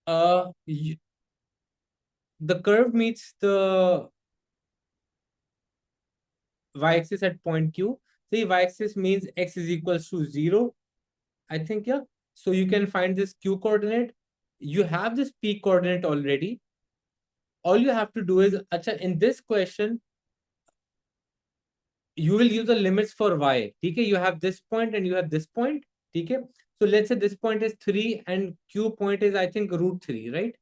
The curve meets the y-axis at point Q. See, y-axis means x is equals to 0. I think, yeah. So you can find this Q coordinate. You have this P coordinate already. All you have to do is, in this question, you will use the limits for y. Okay, you have this point and you have this point. Okay, so let's say this point is 3 and Q point is, I think, root 3, right?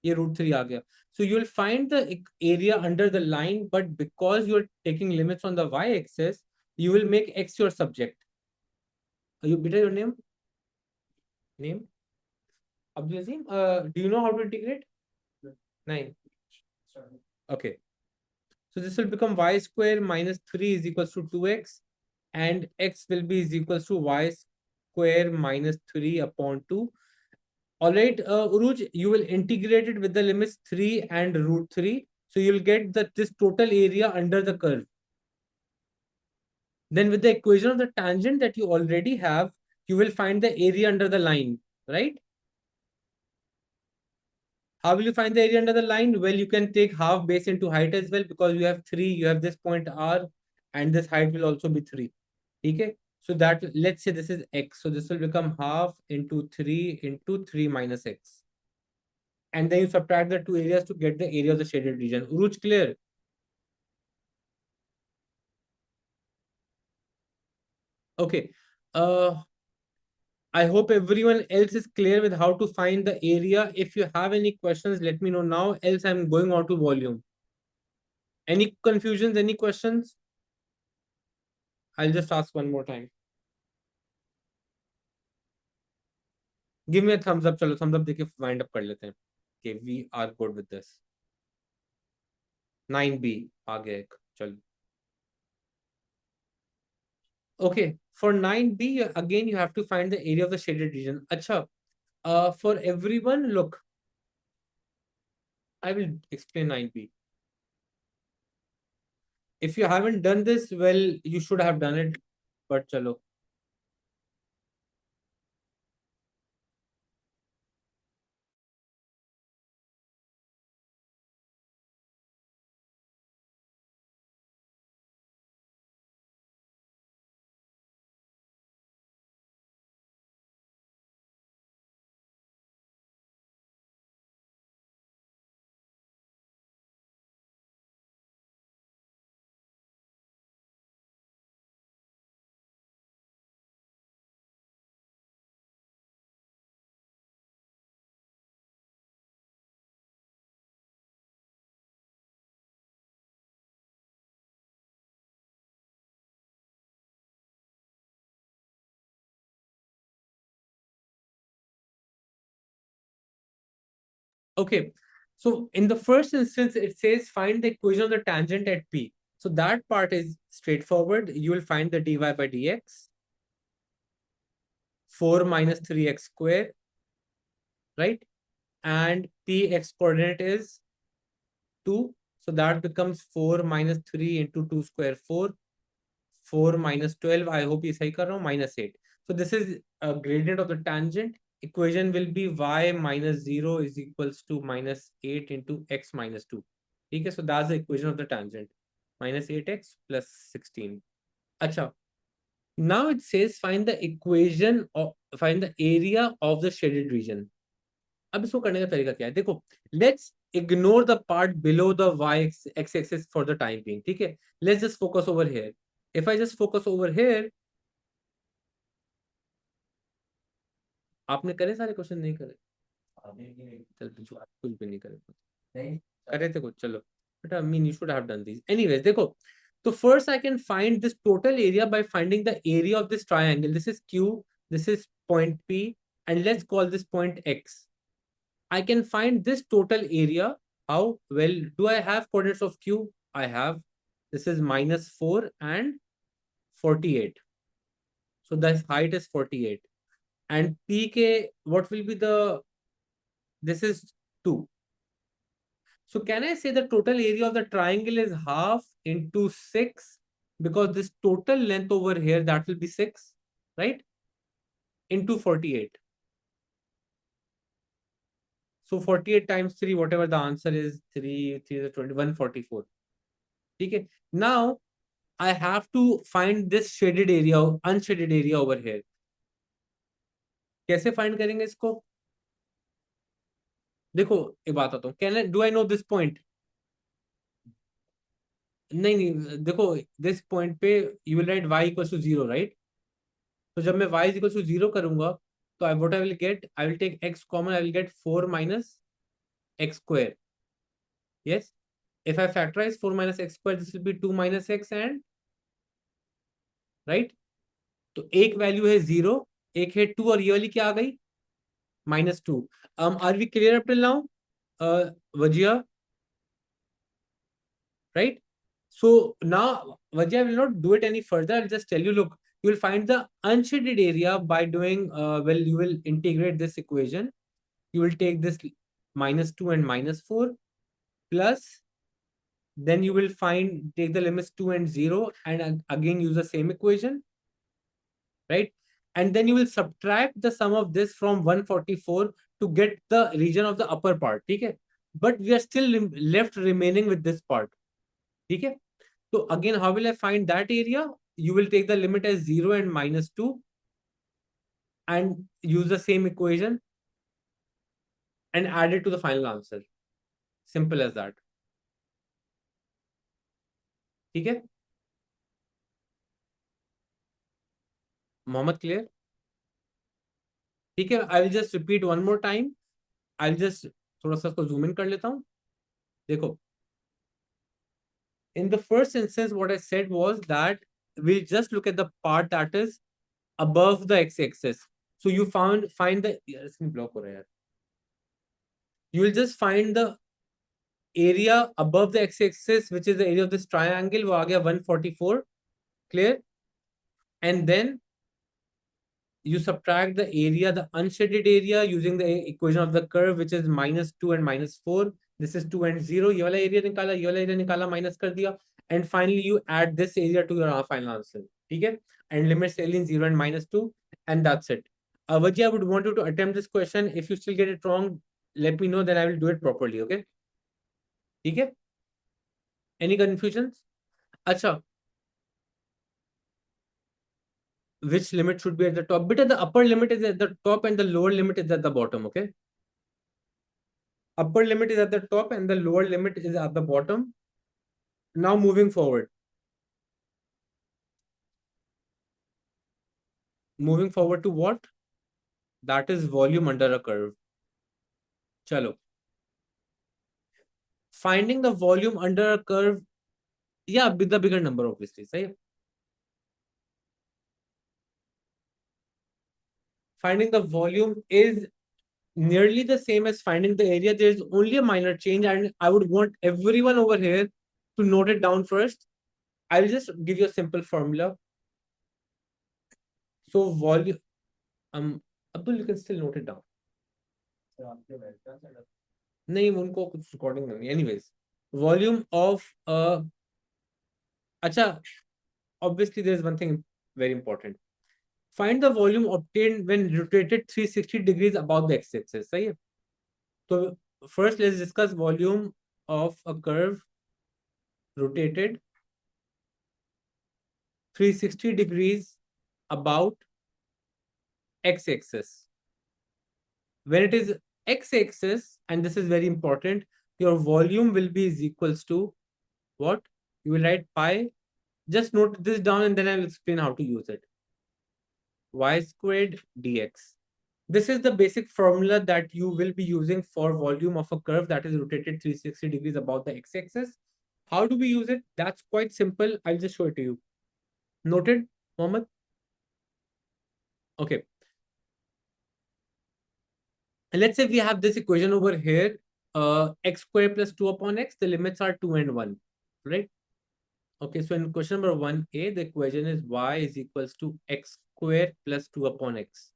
ये root 3 आ गया. So you'll find the area under the line, but because you're taking limits on the y-axis, you will make x your subject. Are you better your name? Name? Abdul Azim, do you know how to integrate? 9. Okay. So this will become y square minus 3 is equals to 2x, and x will be is equals to y square minus 3 upon 2. All right, Uruj, you will integrate it with the limits 3 and root 3. So you'll get this total area under the curve. Then with the equation of the tangent that you already have, you will find the area under the line, right? How will you find the area under the line? Well, you can take half base into height as well, because you have 3, you have this point R, and this height will also be 3. Okay, so that, let's say this is x, so this will become half into 3 into 3 minus x, and then you subtract the two areas to get the area of the shaded region. Uruj, clear? Okay, I hope everyone else is clear with how to find the area. If you have any questions, let me know now, else I'm going on to volume. Any confusions, any questions? I'll just ask one more time. Give me a thumbs up. चलो thumbs up देके wind up कर लेते हैं. Okay, we are good with this. 9B आ गया एक. चलो. Okay, for 9B again you have to find the area of the shaded region. अच्छा, for everyone, look, I will explain 9B. If you haven't done this, well, you should have done it, but चलो. Okay, so in the first instance, it says find the equation of the tangent at P. So that part is straightforward. You will find the dy by dx, 4 minus 3x square, right? And Px coordinate is 2. So that becomes 4 minus 3 into 2 square, 4. 4 minus 12, I hope is minus 8. So this is a gradient of the tangent. Equation will be y minus 0 is equals to minus 8 into x minus 2. Okay, so that's the equation of the tangent. Minus 8x plus 16. Acha. Now it says find the equation or find the area of the shaded region. अब इसको करने का तरीका क्या है? देखो, let's ignore the part below the x axis for the time being. ठीक है? Let's just focus over here. If I just focus over here, आपने करे सारे क्वेश्चन? नहीं करे? चल कुछ भी नहीं करे. नहीं करे थे कुछ. चलो, but I mean you should have done these. Anyways, देखो, so first I can find this total area by finding the area of this triangle. This is Q, this is point P, and let's call this point X. I can find this total area. How? Well, do I have coordinates of Q? I have. This is minus 4 and 48. So the height is 48. And PK, what will be the, this is 2. So can I say the total area of the triangle is half into 6? Because this total length over here, that will be 6, right? Into 48. So 48 times 3, whatever the answer is, 3 is 20, 144. Okay. Now I have to find this shaded area, unshaded area over here. कैसे find करेंगे इसको? देखो एक बात आता हूँ, do I know this point? नहीं नहीं, देखो this point पे you will write y equals to 0, right? तो जब मैं y is equals to 0 करूंगा, तो what I will get, I will take x common, I will get 4 minus x square. Yes. If I factorize 4 minus x square, this will be 2 minus x and right. तो एक value है 0, एक है 2 और ये वाली क्या आ गई? -2. Are we clear up till now? Vajia, right? So now Vajia will not do it any further. I'll just tell you, look, you will find the unshaded area by doing, well, you will integrate this equation. You will take this -2 and -4 plus, then you will take the limits 2 and 0 and again use the same equation, right? And then you will subtract the sum of this from 144 to get the region of the upper part. Okay? But we are still left remaining with this part. Okay? So again, how will I find that area? You will take the limit as 0 and -2 and use the same equation and add it to the final answer. Simple as that. Okay? Mohammed, clear? ठीक है, I will just repeat one more time. I will just थोड़ा सा इसको zoom in कर लेता हूं. देखो, in the first instance what I said was that we'll just look at the part that is above the x-axis. So you find the, इसमें block हो रहा है यार. You will just find the area above the x-axis, which is the area of this triangle. वो आ गया 144. Clear? And then you subtract the area, the unshaded area, using the equation of the curve, which is -2 and -4. This is 2 and 0. ये वाला area निकाला, ये वाला area निकाला, minus कर दिया. And finally, you add this area to your final answer. Okay? And limits alien 0 and -2. And that's it. Vajji, I would want you to attempt this question. If you still get it wrong, let me know, then I will do it properly. Okay? Okay? Any confusions? Acha. Which limit should be at the top? Beta, the upper limit is at the top and the lower limit is at the bottom. Okay? Upper limit is at the top and the lower limit is at the bottom. Now moving forward. Moving forward to what? That is volume under a curve. Chalo. Finding the volume under a curve. Yeah, with the bigger number, obviously. Say. Finding the volume is nearly the same as finding the area. There is only a minor change, and I would want everyone over here to note it down first. I will just give you a simple formula. So volume, Abdul, you can still note it down. नहीं, उनको कुछ recording नहीं. Anyways, volume of अच्छा, obviously there is one thing very important. Find the volume obtained when rotated 360 degrees above the x-axis. सही है? So first let's discuss volume of a curve rotated 360 degrees about x-axis. When it is x-axis, and this is very important, your volume will be is equals to what? You will write pi. Just note this down and then I will explain how to use it. Y squared dx. This is the basic formula that you will be using for volume of a curve that is rotated 360 degrees about the x-axis. How do we use it? That's quite simple. I'll just show it to you. Noted, Mohammed? Okay. And let's say we have this equation over here, x squared plus 2 upon x. The limits are 2 and 1, right? Okay, so in question number 1a, the equation is y is equals to x squared plus 2 upon x.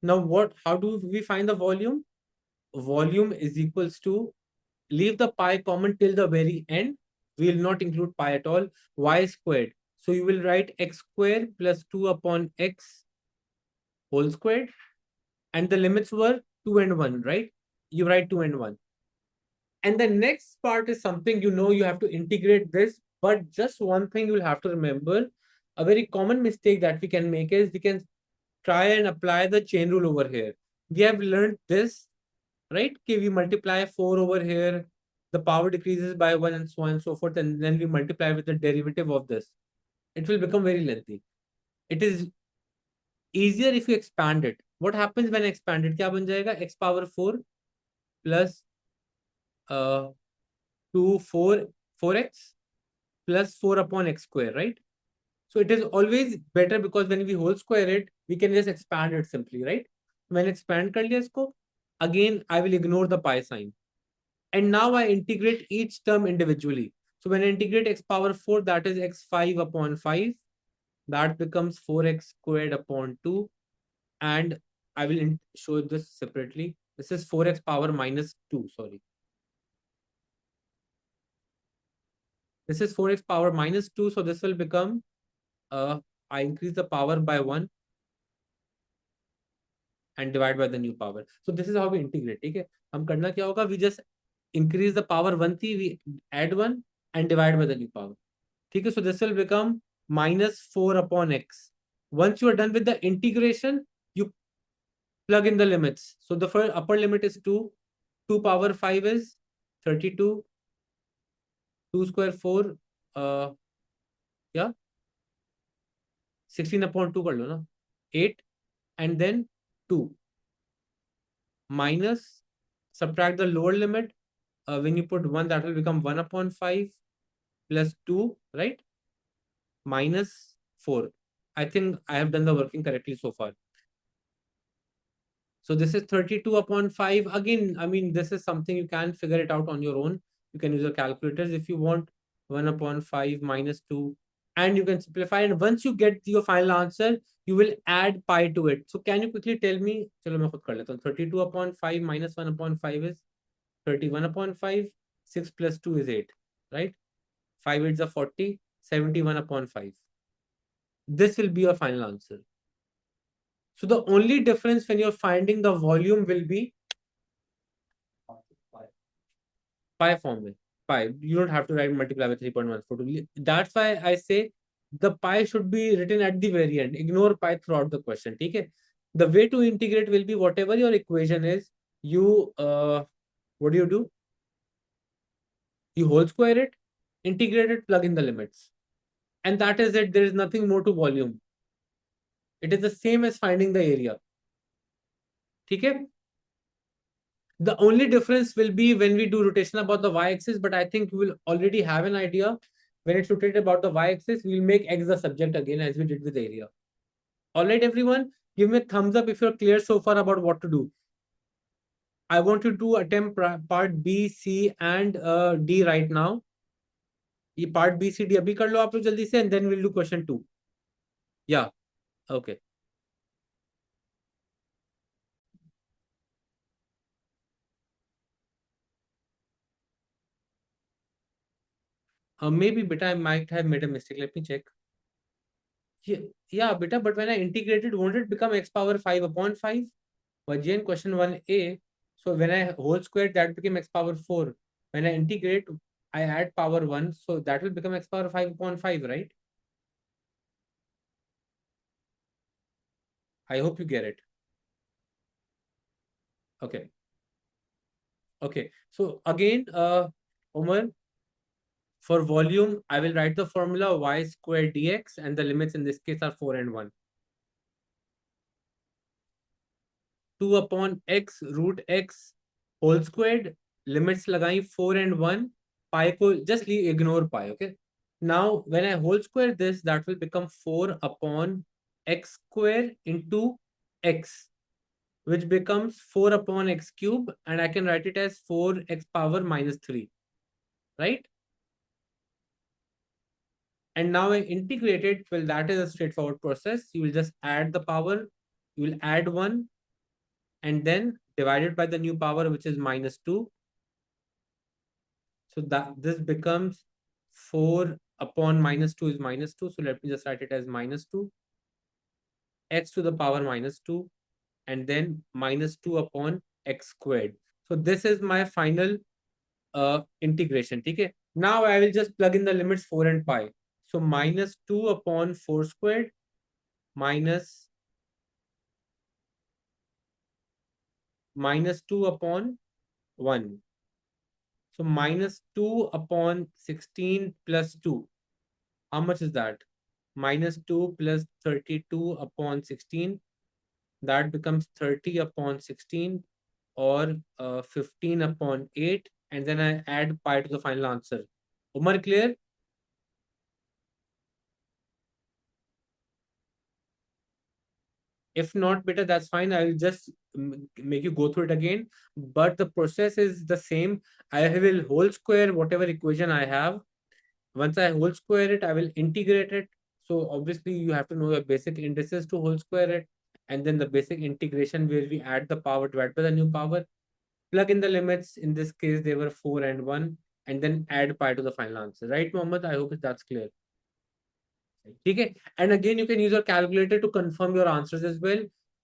Now how do we find the volume? Volume is equals to, leave the pi common till the very end. We will not include pi at all. Y squared. So you will write x squared plus 2 upon x whole squared. And the limits were 2 and 1, right? you write 2 and 1. And the next part is something you have to integrate this, but just one thing you'll have to remember. A very common mistake that we can make is we can try and apply the chain rule over here. We have learned this, right? Okay, we multiply 4 over here, the power decreases by 1 and so on and so forth, and then we multiply with the derivative of this. It will become very lengthy. It is easier if you expand it. What happens when I expand it? क्या बन जाएगा? X power 4 plus 2 4x plus 4 upon x square, right? So it is always better because when we whole square it, we can just expand it simply, right? When expand कर लिया इसको, again I will ignore the pi sign, and now I integrate each term individually. So when I integrate x power 4, that is x5 upon 5, that becomes 4x squared upon 2, and I will show this separately. This is 4x power minus 2, sorry. This is 4x power minus 2, so this will become, I increase the power by 1 and divide by the new power. So this is how we integrate, okay? हम करना क्या होगा? We just increase the power 1 थी, we add 1 and divide by the new power. ठीक है? So this will become minus 4 upon x. Once you are done with the integration, you plug in the limits. So the first upper limit is 2. 2 power 5 is 32. 2 square 4, yeah, 16 upon 2 कर लो ना, 8, and then 2 minus, subtract the lower limit. When you put 1, that will become 1 upon 5 plus 2, right? Minus 4. I think I have done the working correctly so far. So this is 32 upon 5. Again, I mean, this is something you can figure it out on your own. You can use your calculators if you want. 1 upon 5 minus 2. And you can simplify. And once you get your final answer, you will add pi to it. So can you quickly tell me? चलो मैं खुद कर लेता हूँ. 32 upon 5 minus 1 upon 5 is 31 upon 5. 6 plus 2 is 8, right? 5 8 is 40. 71 upon 5. This will be your final answer. So the only difference when you're finding the volume will be pi form में. Pi. You don't have to write multiply by 3.142. That's why I say the pi should be written at the very end. Ignore pi throughout the question. Okay? The way to integrate will be whatever your equation is, you what do? You whole square it, integrate it, plug in the limits. And that is it. There is nothing more to volume. It is the same as finding the area. Okay? The only difference will be when we do rotation about the y-axis, but I think we will already have an idea. When it's rotated about the y-axis, we'll make x the subject again as we did with area. All right, everyone, give me a thumbs up if you're clear so far about what to do. I want you to attempt part B, C, and D right now. ये part B, C, D अभी कर लो आप लोग जल्दी से, and then we'll do question 2. Yeah, okay. Maybe beta I might have made a mistake. Let me check. Yeah, beta, but when I integrated, won't it become x power 5 upon 5? Again, question 1a. So when I whole squared, that became x power 4. When I integrate, I add power 1. So that will become x power 5 upon 5, right? I hope you get it. Okay. Okay. So again, Omar, for volume, I will write the formula y squared dx, and the limits in this case are 4 and 1. 2 upon x root x whole squared, limits लगाई 4 and 1, pi को just ignore pi, okay? Now, when I whole square this, that will become 4 upon x square into x, which becomes 4 upon x cube, and I can write it as 4x power minus 3, right? And now I integrate it. Well, that is a straightforward process. You will just add the power, you will add 1, and then divide it by the new power, which is minus 2. So that this becomes 4 upon minus 2 is minus 2. So let me just write it as minus 2. X to the power minus 2, and then minus 2 upon x squared. So this is my final integration. Okay. Now I will just plug in the limits 4 and pi. So minus 2 upon 4 squared minus 2 upon 1. So minus 2 upon 16 plus 2. How much is that? Minus 2 plus 32 upon 16. That becomes 30 upon 16 or 15 upon 8. And then I add pi to the final answer. Umar, clear? If not, better, that's fine. I will just make you go through it again. But the process is the same. I will whole square whatever equation I have. Once I whole square it, I will integrate it. So obviously you have to know the basic indices to whole square it. And then the basic integration where we add the power divided by the new power. Plug in the limits. In this case, they were 4 and 1. And then add pi to the final answer. Right, Mohammed? I hope that's clear. Okay. And again, you can use your calculator to confirm your answers as well.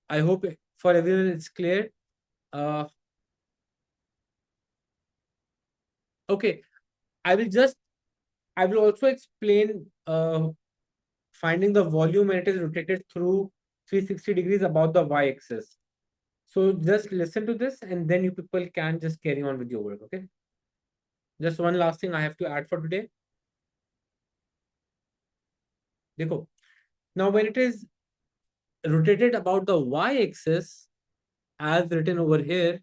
I hope for everyone it's clear. Uh, okay. I will also explain finding the volume when it is rotated through 360 degrees about the y-axis. So just listen to this and then you people can just carry on with your work. Okay. Just one last thing I have to add for today. Dekho. Now, when it is rotated about the y-axis, as written over here,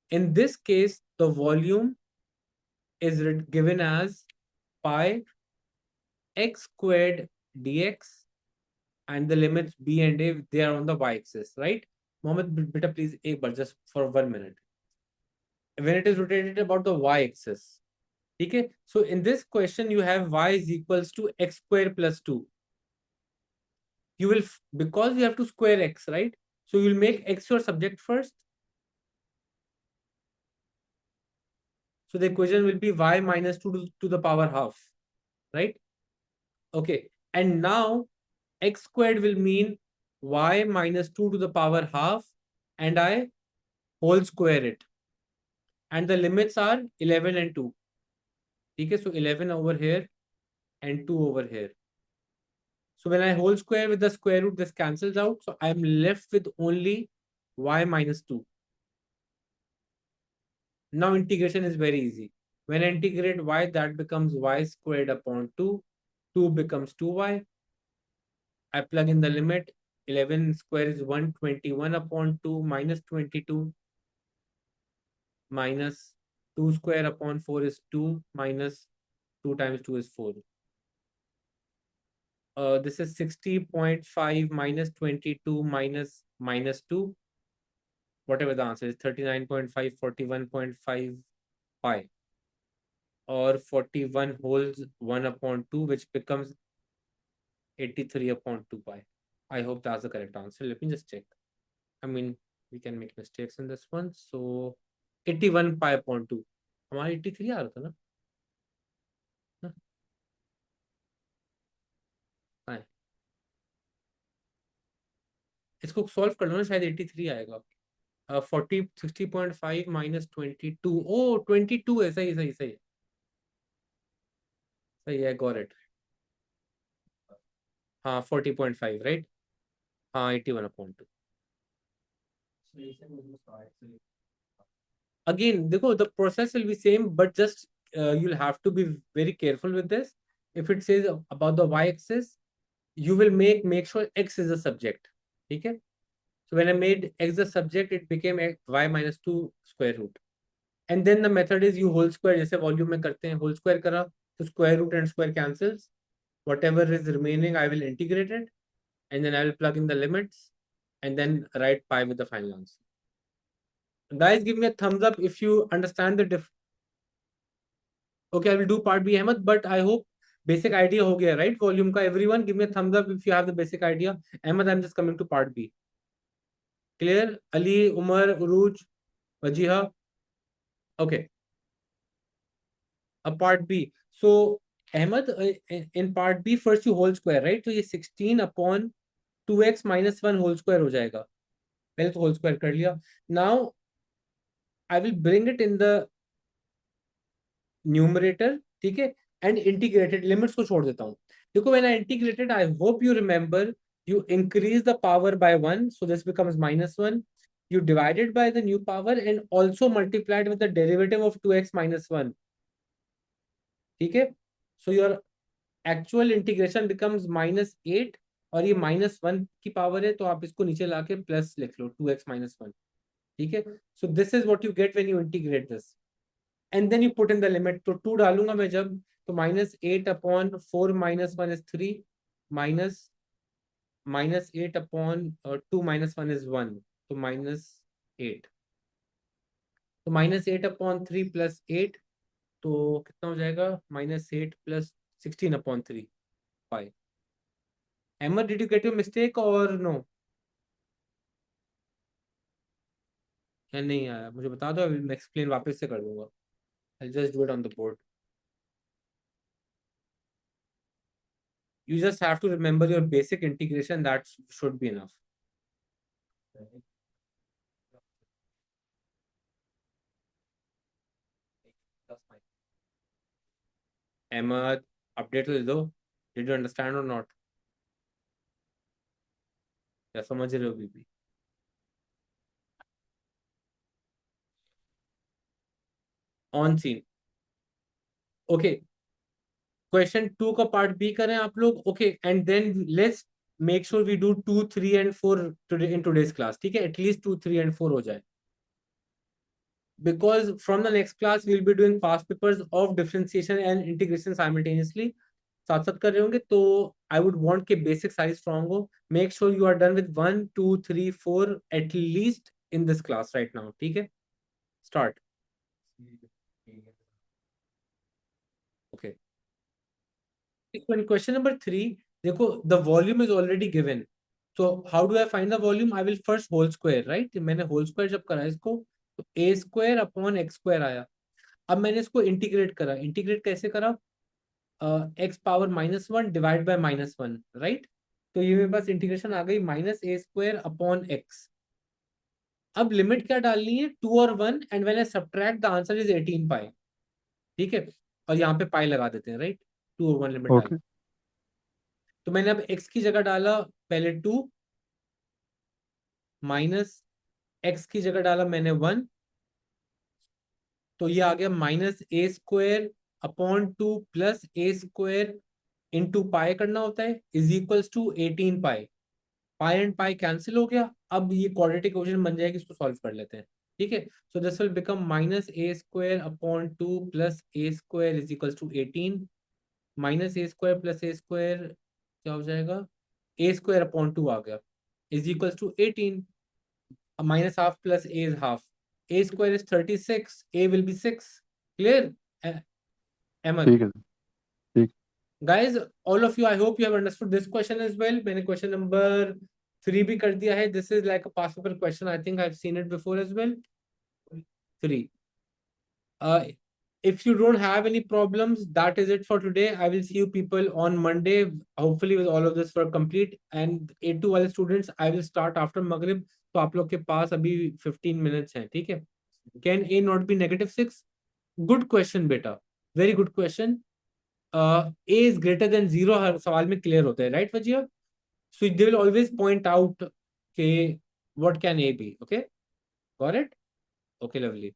in this case, the volume is given as pi x squared dx, and the limits b and a, they are on the y-axis, right? Mohammed, beta, please, but just for 1 minute. When it is rotated about the y-axis, okay? So in this question, you have y is equals to x squared plus 2. You will, because you have to square x, right? So you'll make x your subject first. So the equation will be y minus 2 to the power half, right? Okay. And now x squared will mean y minus 2 to the power half, and I whole square it. And the limits are 11 and 2. Okay, so 11 over here and 2 over here. So when I whole square with the square root, this cancels out. So I'm left with only y minus 2. Now integration is very easy. When I integrate y, that becomes y squared upon 2. 2 becomes 2y. I plug in the limit. 11 square is 121 upon 2 minus 22 minus 2 square upon 4 is 2 minus 2 times 2 is 4. This is 60.5 minus 22 minus 2. Whatever the answer is, 39.5, 41.5 pi. Or 41 wholes 1 upon 2, which becomes 83 upon 2 pi. I hope that's the correct answer. Let me just check. I mean, we can make mistakes in this one. So 81 pi upon 2. हमारा 83 आ रहा था ना? हाँ, इसको solve कर लो ना, शायद 83 आएगा. 40 60.5 minus 22. Oh, 22 है. सही सही सही सही है. Got it. हाँ, 40.5, right? हाँ, 81 upon 2. Again, देखो, the process will be same, but just you'll have to be very careful with this. If it says about the y-axis, you will make sure x is the subject. Okay? So when I made x the subject, it became y minus 2 square root. And then the method is you whole square, जैसे volume में करते हैं, whole square करा, so square root and square cancels. Whatever is remaining, I will integrate it, and then I will plug in the limits, and then write pi with the final answer. Guys, give me a thumbs up if you understand the diff. Okay, I will do part B, Ahmed, but I hope basic idea हो गया, right? Volume का. Everyone, give me a thumbs up if you have the basic idea. Ahmed, I'm just coming to part B. Clear? Ali, Umar, Uruj, Wajiha. Okay. A part B. So Ahmed, in part B, first you whole square, right? So ये 16 upon 2x minus 1 whole square हो जाएगा. पहले तो whole square कर लिया. Now I will bring it in the numerator, ठीक है, and integrated limits को छोड़ देता हूँ. देखो when I integrated, I hope you remember, you increase the power by 1, so this becomes -1. You divided by the new power and also multiplied with the derivative of 2x minus 1. ठीक है, so your actual integration becomes -8 और ये -1 की power है, तो आप इसको नीचे लाके प्लस लिख लो 2x minus 1. ठीक है, so this is what you get when you integrate this. And then you put in the limit. तो 2 डालूंगा मैं जब, तो -8/4 minus 1 is 3, minus -8/2 minus 1 is 1, तो -8. तो -8/3 plus 8, तो कितना हो जाएगा, -8 plus 16/3, 5. Emma, did you get your mistake or no? या नहीं आया, मुझे बता दो, मैं एक्सप्लेन वापस से कर दूंगा. I'll just do it on the board. You just have to remember your basic integration, that should be enough. Emma, update to दो. Did you understand or not? या समझ रहे हो बीबी? On scene. ओके, क्वेश्चन 2 का part B करें आप लोग. Okay, and then let's make sure we do 2, 3 and 4 today in today's class. ठीक है, एटलीस्ट 2, 3 and 4 हो जाए, because from the next class we'll be doing past papers of differentiation and integration simultaneously. साथ साथ कर रहे होंगे, तो आई वुड वांट के बेसिक साइज स्ट्रांग हो. Make sure you are done with 1, 2, 3, 4 at least in this class right now. ठीक है, स्टार्ट. Okay, question number 3. देखो, the volume is already given, so how do I find the volume? I will first whole square, right? मैंने whole square जब करा इसको, तो a square upon x square आया. अब मैंने इसको इंटीग्रेट करा. इंटीग्रेट कैसे करा? x power -1 divide by -1, right? तो ये मेरे पास इंटीग्रेशन आ गई -a² अपॉन x. अब लिमिट क्या डालनी है? 2 और 1, and when I subtract the answer is 18 पाई. ठीक है, और यहाँ पे पाई लगा देते हैं, राइट? 2 और 1 लिमिट डाल. तो मैंने अब x की जगह डाला पहले 2, माइनस x की जगह डाला मैंने 1, तो ये आ गया -a² upon 2 plus a² into pi करना होता है, is equals to 18 pi. Pi and pi cancel हो गया. अब ये क्वाड्रेटिक इक्वेशन बन जाएगी, इसको सॉल्व कर लेते हैं. ठीक है, so this will become -a² upon 2 plus a² is equals to 18, -a² plus a² क्या हो जाएगा, a² अपॉन 2 आ गया, is equals to 18. minus half plus a is half. A square is 36. A will be 6. Clear? Ahmed. ठीक है, ठीक. Guys, all of you, I hope you have understood this question as well. मैंने question number 3 भी कर दिया है. This is like a past paper question. I think I've seen it before as well. 3. If you don't have any problems, that is it for today. I will see you people on Monday, hopefully with all of this work complete. And A2 वाले students, I will start after Maghrib. तो आप लोग के पास अभी 15 minutes हैं. ठीक है, can A not be -6? Good question बेटा, very good question. A is greater than 0 हर सवाल में क्लियर होता है, राइट वजिया? So they will always point out के what can A be. Okay, got it? Okay, lovely.